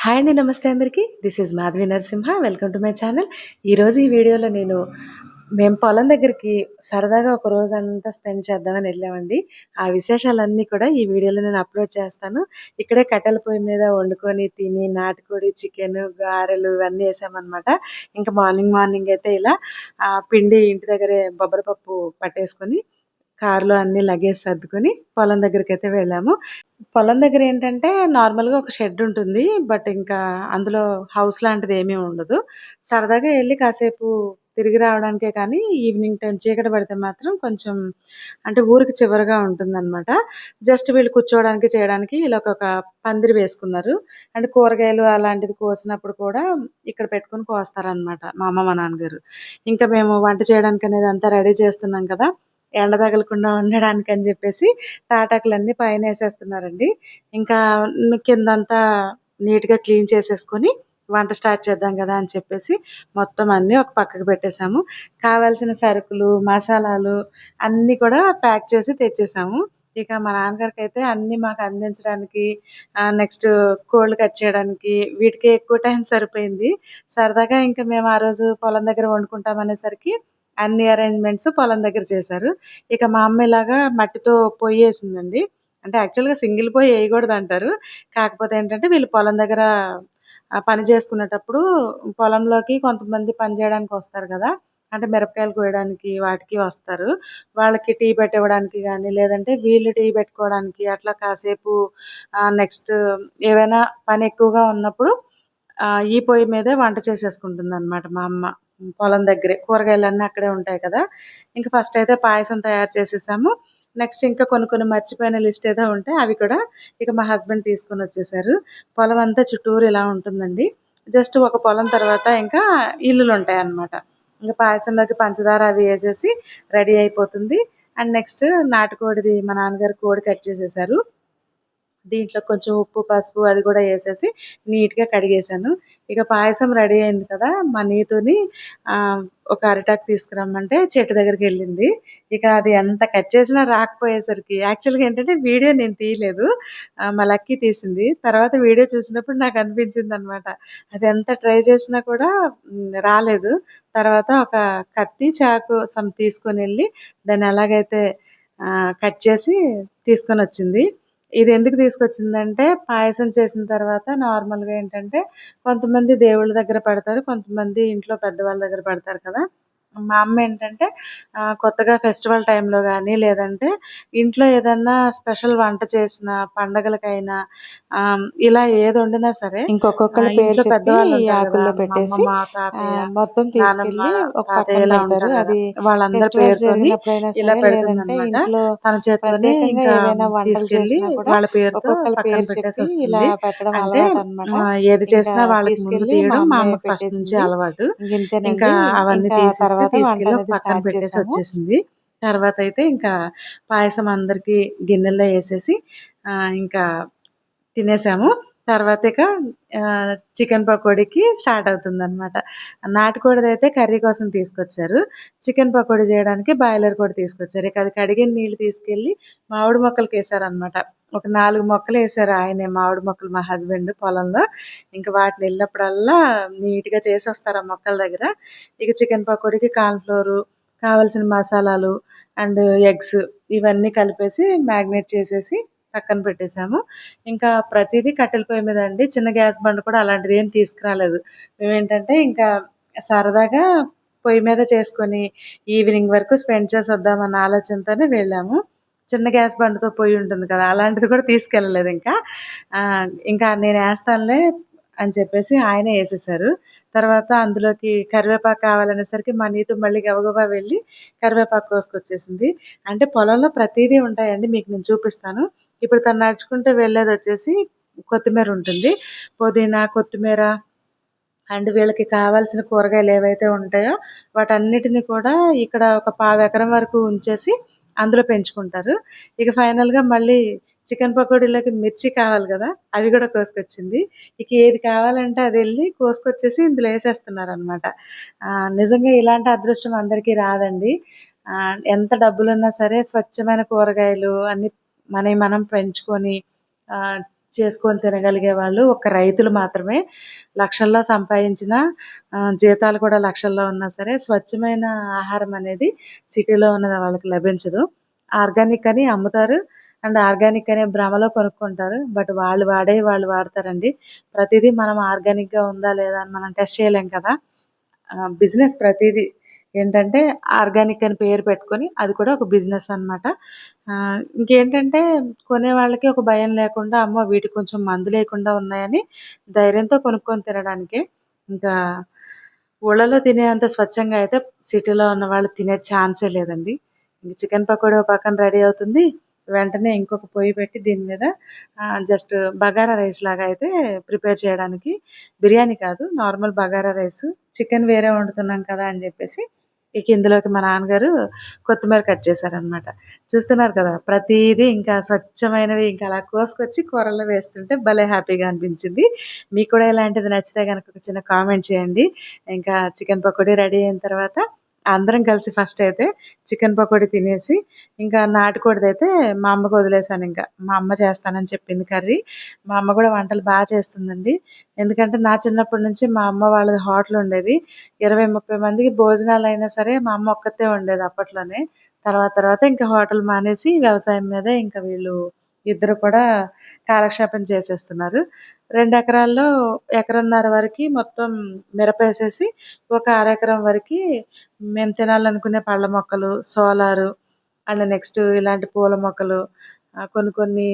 Hi అండి. నమస్తే అందరికీ. This is Madhavi Narasimha. Welcome to my channel. ఈరోజు ఈ వీడియోలో మేము పొలం దగ్గరికి సరదాగా ఒక రోజంతా స్పెండ్ చేద్దామని వెళ్ళామండి. ఆ విశేషాలన్నీ కూడా ఈ వీడియోలో నేను అప్లోడ్ చేస్తాను. ఇక్కడే కట్టెల పొయ్యి మీద వండుకొని తిని నాటుకోడి, చికెను, గారెలు ఇవన్నీ వేసామన్నమాట. ఇంకా మార్నింగ్ అయితే ఇలా పిండి ఇంటి దగ్గరే బొబ్బర పప్పు పట్టేసుకొని కారులో అన్ని లగేజ్ సర్దుకొని పొలం దగ్గరికైతే వెళ్ళాము. పొలం దగ్గర ఏంటంటే నార్మల్‌గా ఒక షెడ్ ఉంటుంది. బట్ ఇంకా అందులో హౌస్ లాంటిది ఏమీ ఉండదు. సరదాగా ఎళ్లి కాసేపు తిరిగి రావడానికే కానీ ఈవినింగ్ టైమ్ చీకటి పడితే మాత్రం కొంచెం అంటే ఊరికి చివరగా ఉంటుందనమాట. జస్ట్ వీళ్ళు కూర్చోవడానికి, చేయడానికి ఇలా ఒక పందిరి వేసుకున్నారు. అంటే కూరగాయలు అలాంటివి కోసినప్పుడు కూడా ఇక్కడ పెట్టుకొని కోస్తారనమాట మా అమ్మ, మా నాన్నగారు. ఇంకా మేము వంట చేయడానికనేది అంతా రెడీ చేస్తున్నాం కదా! ఎండ తగలకుండా ఉండడానికని జెప్పేసి తాటాకులన్నీ పైనేసేస్తున్నారండి. ఇంకా కిందంతా నీట్‌గా క్లీన్ చేసేసుకొని వంట స్టార్ట్ చేద్దాం గదా! అని చెప్పేసి మొత్తం అన్నీ ఒక పక్కకు పెట్టేసాము. కావాల్సిన సరుకులు, మసాలాలు అన్నీ కూడా ప్యాక్ చేసి తెచ్చేసాము. ఇక మా నాన్నగారికైతే అన్నీ మాకు అందించడానికి నెక్స్ట్ కోళ్ళు కట్ చేయడానికి వీటికే ఎక్కువ టైం సరిపోయింది. సరదాగా ఇంకా మేము ఆ రోజు పొలం దగ్గర వండుకుంటాం అనేసరికి అన్ని అరేంజ్‌మెంట్స్ పొలం దగ్గర చేశారు. ఇక మా అమ్మ ఇలాగా మట్టితో పొయ్యేసిందండి. అంటే యాక్చువల్‌గా సింగిల్ పొయ్యి ఎయగూడదంటారు. కాకపోతే ఏంటంటే వీళ్ళు పొలం దగ్గర పని చేసుకునేటప్పుడు పొలంలోకి కొంతమంది పని జేయడానికొస్తారు గదా! అంటే మిరపకాయలు కోయడానికి వాటికి వస్తారు. వాళ్ళకి టీ పెట్టివ్వడానికి గానీ, లేదంటే వీళ్ళు టీ పెట్టుకోవడానికి అట్లా కాసేపు నెక్స్ట్ ఏవైనా పని ఎక్కువగా ఉన్నప్పుడు ఈ పొయ్యి మీదే వంట చేసేసుకుంటుందనమాట మా అమ్మ. పొలం దగ్గరే. కూరగాయలన్నీ అక్కడే ఉంటాయి కదా! ఇంక ఫస్ట్ అయితే పాయసం తయారు చేసేసాము. నెక్స్ట్ ఇంకా కొన్ని మర్చిపోయిన లిస్ట్ ఏదో ఉంటే అవి కూడా ఇక మా హస్బెండ్ తీసుకొనొచ్చేసారు. పొలం అంతా చుట్టూరు ఇలా ఉంటుందండి. జస్ట్ ఒక పొలం తర్వాత ఇంకా ఇల్లులుంటాయన్నమాట. ఇంక పాయసంలోకి పంచదార అవి ఏసేసి రెడీ అయిపోతుంది. అండ్ నెక్స్ట్ నాటుకోడిది మా నాన్నగారు కోడి కట్ చేసేసారు. దీంట్లో కొంచెం ఉప్పు, పసుపు అది కూడా ఏసేసి నీట్‌గా కడిగేసాను. ఇక పాయసం రెడీ అయింది కదా! మా నీతుని ఒక అరిటాకు తీసుకురమ్మంటే చెట్టు దగ్గరికెళ్ళింది. ఇక అది ఎంత కట్ చేసినా రాకపోయేసరికి యాక్చువల్‌గా ఏంటంటే వీడియో నేను తీయలేదు. మా లక్కీ తీసింది. తర్వాత వీడియో చూసినప్పుడు నాకనిపించిందనమాట. అది ఎంత ట్రై చేసినా కూడా రాలేదు. తర్వాత ఒక కత్తి, చాకు తీసుకొనెళ్ళి దాన్ని ఎలాగైతే కట్ చేసి తీసుకొనొచ్చింది. ఇదెందుకు తీసుకొచ్చిందంటే, పాయసం చేసిన తర్వాత నార్మల్‌గా ఏంటంటే, కొంతమంది దేవుళ్ళ దగ్గర పెడతారు. కొంతమంది ఇంట్లో పెద్దవాళ్ళ దగ్గర పెడతారు కదా! మా అమ్మేంటంటే కొత్తగా ఫెస్టివల్ టైంలో గానీ, లేదంటే ఇంట్లో ఏదన్నా స్పెషల్ వంట చేసిన పండగలకైనా ఇలా ఏదొండినా సరే ఇంకొక్కొక్కళ్ళ పేరు ఇంట్లో చెప్పి ఈ పెద్దవాళ్ళుంటారు గదా! ఆకుల్లో మా పెట్టేసి అమ్మమ్మ, తాతయ్య, మొత్తం నానమ్మ, తీసుకెళ్ళి ఒక పక్కన తాతయ్య ఇలా పెడతారు. ఉంటారు గదా! అది వాళ్ళందరి ఫెస్టివల్స్ పేరుతోని జరిగినప్పుడైనా ఇలా సరే, లేదంటే పెడుతుందనమాట. ఇంట్లో తన చేత్తోనే ప్రత్యేకంగా ఇంకా ఏవైనా వంటలు తీసుకెళ్ళి చేసినా కూడా వాళ్ళ పేరుతో ఒక్కొక్కళ్ళ పక్కన పేరు చెప్పి ఇలా పెట్టేసొస్తుంది. పెట్టడం అంటే అలవాటనమాట. ఏది ఇంకా చేసినా వాళ్ళకి ముందు తీసుకెళ్ళి మా తీయడం మా అమ్మే అమ్మకి ఫస్ట్ నుంచి పెట్టేసింది. అలవాటు. ఇంకా ఇంగింతేనండి. అవన్నీ ఇంకా తీసేస్తే తర్వాత వంట తీసుకెళ్ళి ఒక అనేది పక్కన స్టార్ట్ చేశాము. పెట్టేసొచ్చేసింది. తర్వాతయితే ఇంకా పాయసం అందరికి గిన్నెల్లో ఏసేసి ఇంకా తినేసాము. తర్వాత ఇక చికెన్ పకోడీకి స్టార్ట్ అవుతుందనమాట. నాటుకోడిదైతే కర్రీ కోసం తీసుకొచ్చారు. చికెన్ పకోడీ చేయడానికి బాయిలర్ కోడి తీసుకొచ్చారు. ఇక అది కడిగిన నీళ్ళు తీసుకెళ్ళి మామిడి మొక్కలకేసారనమాట. ఒక 4 మొక్కలేసారు ఆయనే మామిడి మొక్కలు మా హస్బెండ్ పొలంలో. ఇంక వాటినెళ్ళినప్పుడల్లా నీట్‌గా చేసొస్తారు ఆ మొక్కల దగ్గర. ఇక చికెన్ పకోడీకి కార్న్ ఫ్లోరు, కావాల్సిన మసాలాలు అండ్ ఎగ్స్ ఇవన్నీ కలిపేసి మ్యాగ్నేట్ చేసేసి పక్కన పెట్టేసాము. ఇంకా ప్రతీదీ కట్టెల పొయ్యి మీద అండి. చిన్న గ్యాస్ బండ కూడా అలాంటిదేం తీసుకురాలేదు. మేమేంటంటే ఇంకా సరదాగా పొయ్యి మీద చేసుకొని ఈవినింగ్ వరకు స్పెండ్ చేసొద్దామన్న ఆలోచనతోనే వెళ్ళాము. చిన్న గ్యాస్ బండతో పొయ్యి ఉంటుంది కదా! అలాంటిది కూడా తీసుకెళ్ళలేదింకా. ఇంకా నేనేస్తానులే అని చెప్పేసి ఆయనే ఏసేశారు. తర్వాత అందులోకి కరివేపాకు కావాలనేసరికి మా నీతు మళ్ళీ గబగబా వెళ్ళి కరివేపాకు కోసుకొచ్చేసింది. అంటే పొలంలో ప్రతీదీ ఉంటాయండి. మీకు నేను చూపిస్తాను. ఇప్పుడు తను నడుచుకుంటూ వెళ్ళేదొచ్చేసి కొత్తిమీరుంటుంది. పుదీనా, కొత్తిమీర అండ్ వీళ్ళకి కావాల్సిన కూరగాయలేవైతే ఉంటాయో వాటన్నిటిని కూడా ఇక్కడ ఒక పావెకరం వరకు ఉంచేసి అందులో పెంచుకుంటారు. ఇక ఫైనల్‌గా మళ్ళీ చికెన్ పకోడీలోకి మిర్చి కావాలి గదా! అవి గూడా కోసుకొచ్చింది. ఇక ఏది కావాలంటే అదెళ్లి కోసుకొచ్చేసి ఇందులో ఏసేస్తున్నారనమాట. నిజంగా ఇలాంటి అదృష్టం అందరికీ రాదండి. ఎంత డబ్బులున్నా సరే స్వచ్ఛమైన కూరగాయలు అన్నీ మనయి మనం పెంచుకొని ఆహ్, చేసుకొని తినగలిగే వాళ్ళు ఒక రైతులు మాత్రమే. లక్షల్లో సంపాదించిన జీతాలు కూడా లక్షల్లో ఉన్నా సరే స్వచ్ఛమైన ఆహారం అనేది సిటీలో ఉన్న వాళ్ళకి లభించదు. ఆర్గానిక్ అని అమ్ముతారు. అండ్ ఆర్గానిక్ అనే భ్రమలో కొనుక్కుంటారు. బట్ వాళ్ళు వాడేవి వాళ్ళు వాడతారండి. ప్రతిదీ మనం ఆర్గానిక్‌గా ఉందా లేదా అని మనం టెస్ట్ చేయలేం కదా! బిజినెస్ ప్రతీదీ ఏంటంటే ఆర్గానిక్ అని పేరు పెట్టుకొని అది కూడా ఒక బిజినెస్ అనమాట. ఇంకేంటంటే కొనేవాళ్ళకి ఒక భయం లేకుండా అమ్మో! వీటికి కొంచెం మందు లేకుండా ఉన్నాయని ధైర్యంతో కొనుక్కొని తినడానికే. ఇంకా ఊళ్ళలో తినేంత స్వచ్ఛంగా అయితే సిటీలో ఉన్నవాళ్ళు తినే ఛాన్సే లేదండి. ఇంక చికెన్ పకోడీ ఓ పక్కన రెడీ అవుతుంది. వెంటనే ఇంకొక పొయ్యి పెట్టి దీని మీద జస్ట్ బగారా రైస్ లాగా అయితే ప్రిపేర్ చేయడానికి బిర్యానీ కాదు నార్మల్ బగారా రైస్. చికెన్ వేరే వండుతున్నాం కదా అని చెప్పేసి ఇక ఇందులోకి మా నాన్నగారు కొత్తిమీర కట్ చేశారనమాట. చూస్తున్నారు కదా! ప్రతీదీ ఇంకా స్వచ్ఛమైనవి ఇంకా అలా కోసుకొచ్చి కూరల్లో వేస్తుంటే భలే హ్యాపీగా అనిపించింది. మీకు కూడా ఇలాంటిది నచ్చితే గనక ఒక చిన్న కామెంట్ చేయండి. ఇంకా చికెన్ పకోడీ రెడీ అయిన తర్వాత అందరం కలిసి ఫస్ట్ అయితే చికెన్ పకోడీ తినేసి ఇంకా నాటుకోడిదైతే మా అమ్మకి వదిలేసానింక. మా అమ్మ చేస్తానని చెప్పింది కర్రీ. మా అమ్మ కూడా వంటలు చేస్తుందండి. ఎందుకంటే నా చిన్నప్పటి నుంచి మా అమ్మ వాళ్ళది హోటల్ ఉండేది. 20, 30 మందికి భోజనాలైనా సరే మా అమ్మ ఒక్కతే వండేది అప్పట్లోనే. తర్వాత తర్వాత ఇంకా హోటల్ మానేసి వ్యవసాయం మీదే ఇంకా వీళ్ళు ఇద్దరు కూడా కాలక్షేపం చేసేస్తున్నారు. 2 ఎకరాల్లో ఎకరన్నర వరకి మొత్తం మిరపేసేసి, ఒక అరెకరం వరకి మేము తినాలనుకునే పళ్ళ మొక్కలు, సోలారు అండ్ నెక్స్ట్ ఇలాంటి పూల మొక్కలు, కొన్ని కొన్ని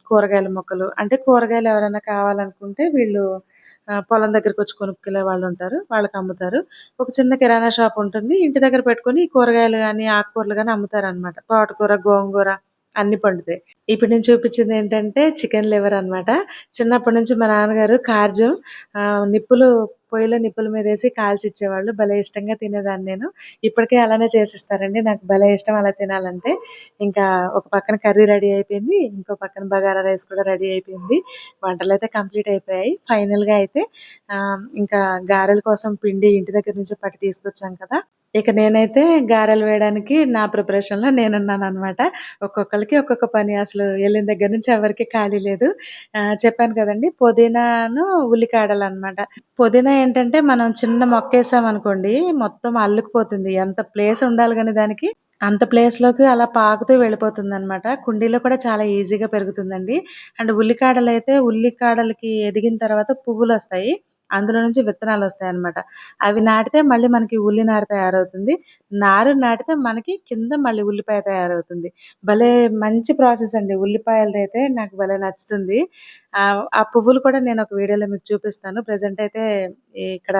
కూరగాయల మొక్కలు అంటే కూరగాయలు ఎవరైనా కావాలనుకుంటే వీళ్ళు పొలం దగ్గరకొచ్చి కొనుక్కునే వాళ్ళుంటారు. వాళ్ళకమ్ముతారు. ఒక చిన్న కిరాణా షాప్ ఉంటుంది. ఇంటి దగ్గర పెట్టుకొని ఈ కూరగాయలు గానీ, ఆకుకూరలు గానీ అమ్ముతారనమాట. తోటకూర, గోంగూర అన్నీ పండుతాయి. ఇప్పుడు నేను చూపించిందేంటంటే చికెన్ లివర్ అనమాట. చిన్నప్పటి నుంచి మా నాన్నగారు కార్జం నిప్పులు పొయ్యిలో నిప్పుల మీదేసి కాల్చిచ్చేవాళ్ళు. భలే ఇష్టంగా తినేదాన్ని నేను. ఇప్పటికే అలానే చేసిస్తారండి. నాకు భలే ఇష్టం అలా తినాలంటే. ఇంకా ఒక పక్కన కర్రీ రెడీ అయిపోయింది. ఇంకో పక్కన బగారా రైస్ కూడా రెడీ అయిపోయింది. వంటలైతే కంప్లీట్ అయిపోయాయి. ఫైనల్‌గా అయితే ఇంకా గారెల కోసం పిండి ఇంటి దగ్గర నుంచి పట్టి తీసుకొచ్చాం కదా! ఇక నేనైతే గారెలు వేయడానికి నా ప్రిపరేషన్‌లో నేనున్నాననమాట. ఒక్కొక్కళ్ళకి ఒక్కొక్క పని అసలు ఎళ్ళిన దగ్గర నుంచి ఎవరికీ ఖాళీ లేదు. చెప్పాను కదండీ! పుదీనాను, ఉల్లికాడలనమాట. పుదీనా ఏంటంటే మనం చిన్న మొక్కేసామనుకోండి మొత్తం అల్లుకుపోతుంది. ఎంత ప్లేస్ ఉండాలి గానీ దానికి, అంత ప్లేస్‌లోకి అలా పాకుతూ వెళ్ళిపోతుందనమాట. కుండీలో కూడా చాలా ఈజీగా పెరుగుతుందండి. అండ్ ఉల్లికాడలైతే ఉల్లికాడలకి ఎదిగిన తర్వాత పువ్వులొస్తాయి. అందులో నుంచి విత్తనాలొస్తాయనమాట. అవి నాటితే మళ్ళీ మనకి ఉల్లి నార తయారవుతుంది. నారు నాటితే మనకి కింద మళ్ళీ ఉల్లిపాయ తయారవుతుంది. భలే మంచి ప్రాసెస్ అండి. ఉల్లిపాయలదైతే నాకు భలే నచ్చుతుంది. ఆ పువ్వులు కూడా నేనొక వీడియోలో మీకు చూపిస్తాను. ప్రెజెంట్ అయితే ఇక్కడ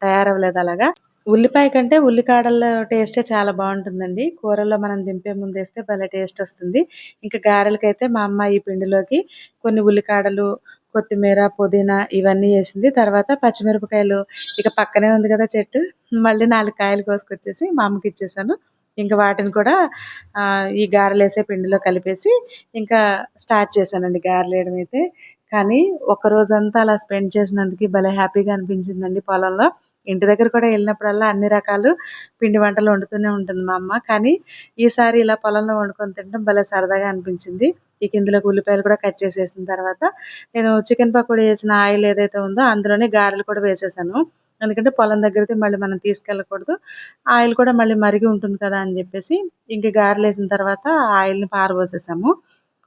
తయారవ్వలేదు అలాగా. ఉల్లిపాయ కంటే ఉల్లికాడల టేస్టే చాలా బావుంటుందండి. కూరల్లో మనం దింపే ముందేస్తే భలే టేస్టొస్తుంది. ఇంకా గారెలకైతే మా అమ్మ ఈ పిండిలోకి కొన్ని ఉల్లికాడలు, కొత్తిమీర, పుదీనా ఇవన్నీ ఏసింది. తర్వాత పచ్చిమిరపకాయలు ఇక పక్కనే ఉంది గదా చెట్టు. మళ్ళీ 4 కాయలు కోసుకొచ్చేసి మా అమ్మకిచ్చేసాను. ఇంక వాటిని కూడా ఈ గారెలేసే పిండిలో కలిపేసి ఇంకా స్టార్ట్ చేశానండి గారెలేయడమైతే. కానీ ఒక రోజంతా అలా స్పెండ్ చేసినందుకు భలే హ్యాపీగా అనిపించిందండి పొలంలో. ఇంటి దగ్గర కూడా ఎళ్ళినప్పుడల్లా అన్ని రకాలు పిండి వంటలు వండుతూనే ఉంటుంది మా అమ్మ. కానీ ఈసారి ఇలా పొలంలో వండుకొని తినడం భలే సరదాగా అనిపించింది. ఇక ఇందులోకి ఉల్లిపాయలు కూడా కట్ చేసేసిన తర్వాత నేను చికెన్ పకోడీ ఏసిన ఆయిల్ ఏదైతే ఉందో అందులోనే గారెలు కూడా వేసేసాను. ఎందుకంటే పొలం దగ్గరికి మళ్ళీ మనం తీసుకెళ్ళకూడదు. ఆయిల్ కూడా మళ్ళీ మరిగి ఉంటుంది కదా అని జెప్పేసి ఇంక గారెలేసిన తర్వాత ఆయిల్‌ని పారబోసేసాము.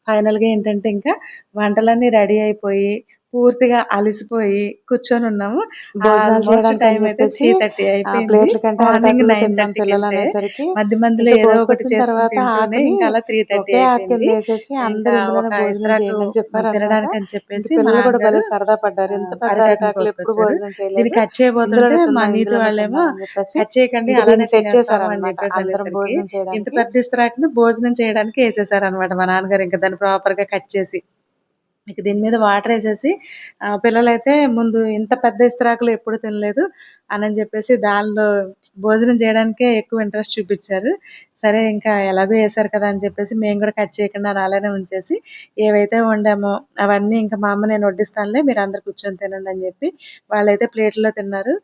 ఫైనల్‌గా ఏంటంటే ఇంకా వంటలన్నీ రెడీ అయిపోయి, పూర్తిగా అలిసిపోయి కూర్చొనున్నాము. భోజనాలు ఆల్మోస్ట్ చేయడానికని టైమ్ అయితే జెప్పేసి 3:30 అయిపోయింది. ప్లేట్ల కంటే మార్నింగ్ అరిటాకుల్లో తిందాం 9:30కెళ్తే పిల్లలనేసరికి మధ్య మధ్యలో ఇంక ఏదో ఒకటి కోసుకొచ్చిన చేసుకొని తర్వాత తింటూనే ఆకుని ఇంకా అలా 3:30 ఒకే ఆకు కింద అయిపోయింది. ఏసేసి ఇంకా అందరూ ఒక ఇందులోనే భోజనం ఇస్తరాకు చేయండి అని చెప్పారనమాట. తినడానికని ఇంక చెప్పేసి మా పిల్లలు కూడా నాన్నగారు భలే సరదా పడ్డారు. ఇంత పెద్ద అరిటాకుని అరిటాకులో ఎప్పుడు కోసుకొచ్చారు. భోజనం దీన్ని చేయలేదు. కట్ చేయబోతుంటే ఇందులోనే మా తిందాం, నీతి ఇందులోనే వాళ్ళేమో తిందాం అని చెప్పేసి కట్ చేయకండి ఇంక అలానే దీన్ని సెట్ తినేస్తాము అని చేశారనమాట చెప్పేసి అందరం అనేసరికి భోజనం ఇంత చేయడానికి. పెద్ద ఇస్తరాకుని భోజనం చేయడానికి ఏసేసారనమాట మా నాన్నగారు ఇంక దాన్ని ప్రాపర్‌గా కట్ చేసి. ఇక దీని మీద వాటరేసేసి పిల్లలైతే ముందు ఇంత పెద్ద ఇస్తరాకులో ఎప్పుడు తినలేదు అనని చెప్పేసి దానిలో భోజనం చేయడానికే ఎక్కువ ఇంట్రెస్ట్ చూపిచ్చారు. సరే ఇంకా ఎలాగో ఏశారు కదా అని చెప్పేసి మేము కూడా కట్ చేయకుండా అది అలానే ఉంచేసి ఏవైతే వండామో అవన్నీ ఇంకా మా అమ్మ నేను వడ్డిస్తానులే మీరందరూ కూర్చొని తినండి అని చెప్పి వాళ్ళైతే ప్లేట్‌లో తిన్నారు.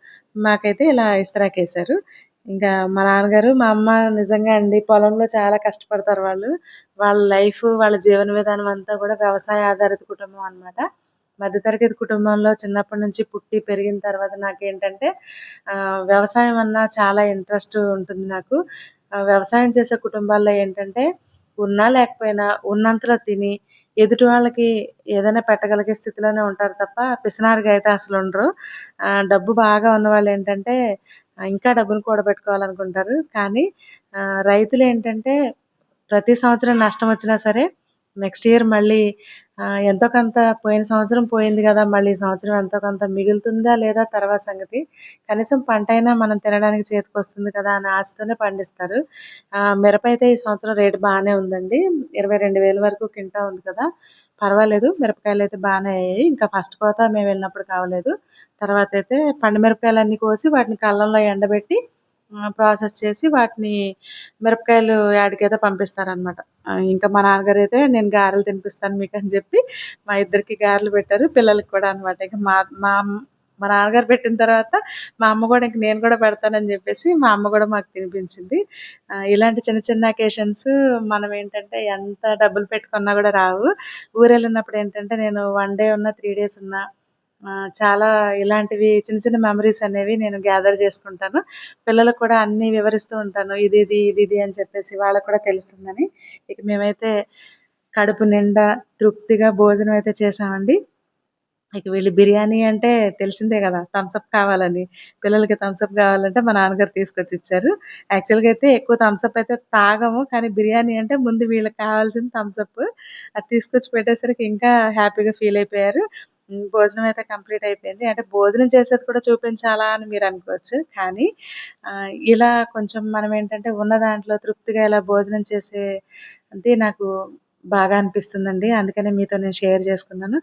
మాకైతే ఇలా ఇస్తరాకేశారు. ఇంకా మా నాన్నగారు, మా అమ్మ నిజంగా అండి పొలంలో చాలా కష్టపడతారు వాళ్ళు. వాళ్ళ లైఫ్, వాళ్ళ జీవన విధానం అంతా కూడా వ్యవసాయ ఆధారిత కుటుంబం అనమాట. మధ్యతరగతి కుటుంబంలో చిన్నప్పటి నుంచి పుట్టి పెరిగిన తర్వాత నాకేంటంటే వ్యవసాయం అన్నా చాలా ఇంట్రెస్ట్ ఉంటుంది నాకు. వ్యవసాయం చేసే కుటుంబాల్లో ఏంటంటే ఉన్నా లేకపోయినా ఉన్నంతలో తిని ఎదుటి వాళ్ళకి ఏదైనా పెట్టగలిగే స్థితిలోనే ఉంటారు తప్ప పిసినారిగా అయితే అసలు ఉండరు. డబ్బు బాగా ఉన్నవాళ్ళు ఏంటంటే ఇంకా డబ్బులు కూడబెట్టుకోవాలనుకుంటారు. కానీ రైతులేంటంటే ప్రతి సంవత్సరం నష్టం వచ్చినా సరే నెక్స్ట్ ఇయర్ మళ్ళీ ఎంతో కొంత పోయిన సంవత్సరం పోయింది కదా! మళ్ళీ ఈ సంవత్సరం ఎంతో కొంత మిగులుతుందా లేదా తర్వాత సంగతి. కనీసం పంటైనా మనం తినడానికి చేతికొస్తుంది కదా! అనే ఆశతోనే పండిస్తారు. మిరపైతే ఈ సంవత్సరం రేటు బానే ఉందండి. 22,000 వరకు కింటా ఉంది కదా! పర్వాలేదు. మిరపకాయలైతే బానే అయ్యాయి. ఇంకా ఫస్ట్ కోత మేము వెళ్ళినప్పుడు కావలేదు. తర్వాతైతే పండు మిరపకాయలన్నీ కోసి వాటిని కళ్ళంలో ఎండబెట్టి ప్రాసెస్ చేసి వాటిని మిరపకాయలు యాడికైతే పంపిస్తారనమాట. ఇంకా మా నాన్నగారైతే నేను గారెలు తినిపిస్తాను మీకని చెప్పి మా ఇద్దరికి గారెలు పెట్టారు. పిల్లలకి కూడా అనమాట. ఇక మా మా మా నాన్నగారు పెట్టిన తర్వాత మా అమ్మ కూడా ఇంక నేను కూడా పెడతానని చెప్పేసి మా అమ్మ కూడా మాకు తినిపించింది. ఇలాంటి చిన్న చిన్న అకేషన్స్ మనం ఏంటంటే ఎంత డబ్బులు పెట్టుకున్నా కూడా రావు. ఊరెళ్ళినప్పుడు ఏంటంటే నేను 1 డే ఉన్నా, 3 డేస్ ఉన్నా చాలా ఇలాంటివి చిన్న చిన్న మెమరీస్ అనేవి నేను గ్యాదర్ చేసుకుంటాను. పిల్లలకు కూడా అన్నీ వివరిస్తూ ఉంటాను. ఇది అని చెప్పేసి వాళ్ళకి కూడా తెలుస్తుందని. ఇక మేమైతే కడుపు నిండా తృప్తిగా భోజనం అయితే చేశామండి. ఇక వీళ్ళు బిర్యానీ అంటే తెలిసిందే గదా! థమ్స్ అప్ కావాలని. పిల్లలకి థమ్స్ అప్ కావాలంటే మా నాన్నగారు తీసుకొచ్చి ఇచ్చారు. యాక్చువల్‌గా అయితే ఎక్కువ థమ్స్ అప్ అయితే తాగము. కానీ బిర్యానీ అంటే ముందు వీళ్ళకి కావాల్సింది థమ్స్ అప్. అది తీసుకొచ్చి పెట్టేసరికి ఇంకా హ్యాపీగా ఫీల్ అయిపోయారు. భోజనం అయితే కంప్లీట్ అయిపోయింది. అంటే భోజనం చేసేది కూడా చూపించాలా అని మీరు అనుకోవచ్చు. కానీ ఇలా కొంచెం మనం ఏంటంటే ఉన్న దాంట్లో తృప్తిగా ఇలా భోజనం చేసేది నాకు బాగా అనిపిస్తుందండి. అందుకనే మీతో నేను షేర్ చేసుకున్నాను.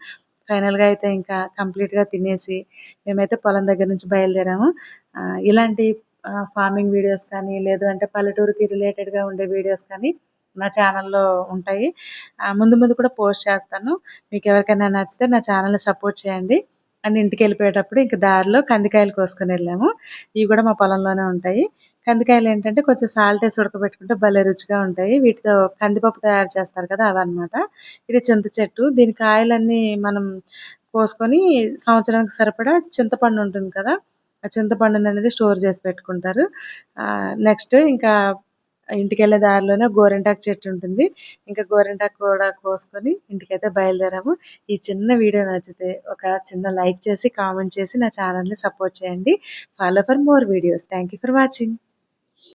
ఫైనల్‌గా అయితే ఇంకా కంప్లీట్‌గా తినేసి మేమైతే పొలం దగ్గర నుంచి బయలుదేరాము. ఇలాంటి ఫార్మింగ్ వీడియోస్ కానీ, లేదు అంటే పల్లెటూరికి రిలేటెడ్‌గా ఉండే వీడియోస్ కానీ నా ఛానల్‌లో ఉంటాయి. ముందు ముందు కూడా పోస్ట్ చేస్తాను. మీకెవరికైనా నచ్చితే నా ఛానల్‌ని సపోర్ట్ చేయండి. అండ్ ఇంటికెళ్ళిపోయేటప్పుడు ఇంక దారిలో కందికాయలు కోసుకొనెళ్ళాము. ఇవి కూడా మా పొలంలోనే ఉంటాయి. కందికాయలేంటంటే కొంచెం సాల్టేసి ఉడకబెట్టుకుంటే భలే రుచిగా ఉంటాయి. వీటితో కందిపప్పు తయారు చేస్తారు కదా! అవన్నమాట. ఇది చింత చెట్టు. దీని కాయలన్నీ మనం కోసుకొని సంవత్సరానికి సరిపడా చింతపండు ఉంటుంది కదా! ఆ చింతపండుననేది స్టోర్ చేసి పెట్టుకుంటారు. నెక్స్ట్ ఇంకా ఇంటికెళ్ళే దారిలోనే గోరింటాకు చెట్టు ఉంటుంది. ఇంకా గోరింటాకు కూడా కోసుకొని ఇంటికైతే బయలుదేరాము. ఈ చిన్న వీడియో నచ్చితే ఒక చిన్న లైక్ చేసి, కామెంట్ చేసి నా ఛానల్‌ని సపోర్ట్ చేయండి. Follow for more videos. Thank you for watching.